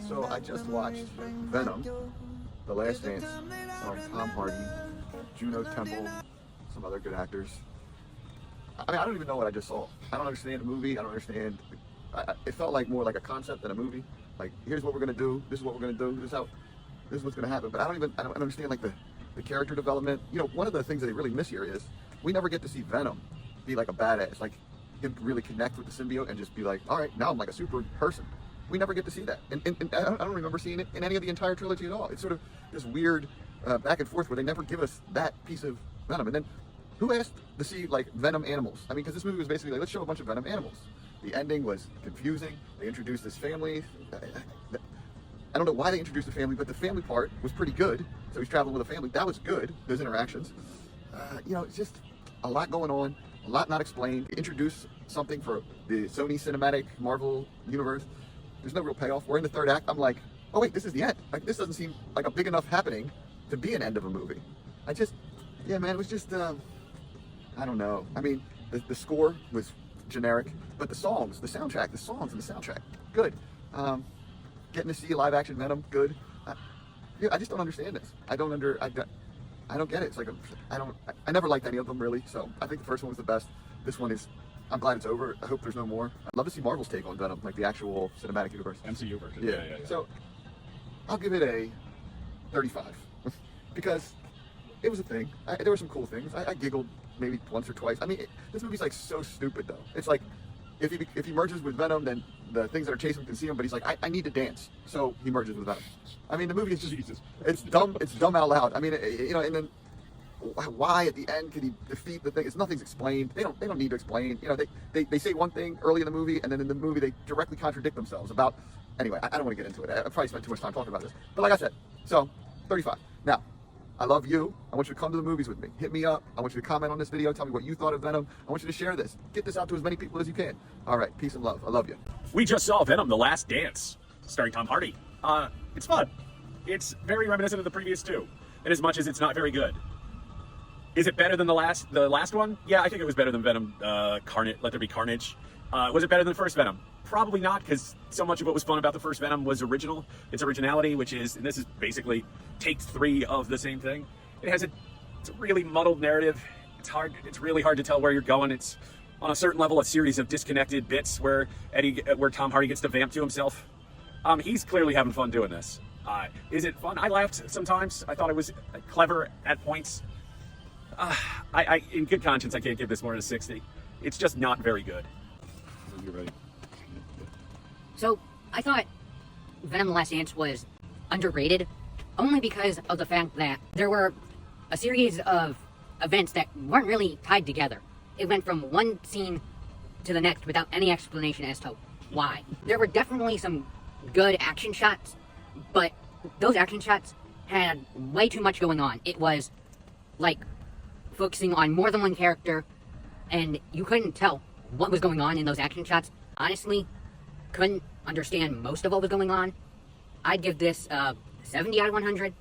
So I just watched Venom, The Last Dance, starring Tom Hardy, Juno Temple, some other good actors. I mean, I don't even know what I just saw. I don't understand the movie. I don't understand. It felt like more like a concept than a movie. Like, here's what we're gonna do. This is what we're gonna do. This is what's gonna happen. But I don't understand like the character development. You know, one of the things that they really miss here is we never get to see Venom be like a badass, like him really connect with the symbiote and just be like, all right, now I'm like a super person. We never get to see that, and I don't remember seeing it in any of the entire trilogy at all. It's sort of this weird back and forth where they never give us that piece of Venom. And then, who asked to see like Venom animals? I mean, because this movie was basically like, let's show a bunch of Venom animals. The ending was confusing. They introduced this family. I don't know why they introduced the family, but the family part was pretty good. So he's traveling with a family. That was good. Those interactions. You know, it's just a lot going on, a lot not explained. Introduce something for the Sony Cinematic Marvel universe. There's no real payoff. We're in the third act. I'm like, oh wait, this is the end. Like, this doesn't seem like a big enough happening to be an end of a movie. Yeah, man, it was just, I don't know. I mean, the score was generic, but the songs, the soundtrack, the songs and the soundtrack, good. Getting to see live action Venom, good. Yeah, I just don't understand this. I don't get it. It's like, I never liked any of them really. So I think the first one was the best. This one is, I'm glad it's over. I hope there's no more. I'd love to see Marvel's take on Venom, like the actual cinematic universe. MCU version. Yeah. So I'll give it a 35 because it was a thing. There were some cool things. I giggled maybe once or twice. I mean, this movie's like so stupid though. It's like if he merges with Venom, then the things that are chasing him can see him. But he's like, I need to dance, so he merges with Venom. I mean, the movie is just it's dumb. It's dumb out loud. I mean, you know, and then why at the end could he defeat the thing? Nothing's explained. They don't need to explain. You know, they say one thing early in the movie, and then in the movie they directly contradict themselves about. Anyway, I don't want to get into it. I probably spent too much time talking about this. But like I said, so 35. Now, I love you. I want you to come to the movies with me. Hit me up. I want you to comment on this video. Tell me what you thought of Venom. I want you to share this. Get this out to as many people as you can. All right. Peace and love. I love you. We just saw Venom: The Last Dance, starring Tom Hardy. It's fun. It's very reminiscent of the previous two, in as much as it's not very good. Is it better than the last one? Yeah, I think it was better than Venom. Carnage. Let There Be Carnage. Was it better than the first Venom? Probably not, because so much of what was fun about the first Venom was original. Its originality, which is, and this is basically take 3 of the same thing. It has it's a really muddled narrative. It's really hard to tell where you're going. It's on a certain level a series of disconnected bits where Tom Hardy gets to vamp to himself. He's clearly having fun doing this. Is it fun? I laughed sometimes. I thought it was clever at points. In good conscience, I can't give this more than a 60. It's just not very good. You're ready. So, I thought Venom: The Last Dance was underrated, only because of the fact that there were a series of events that weren't really tied together. It went from one scene to the next without any explanation as to why. There were definitely some good action shots, but those action shots had way too much going on. It was like focusing on more than one character, and you couldn't tell what was going on in those action shots. Honestly, couldn't understand most of what was going on. I'd give this 70 out of 100.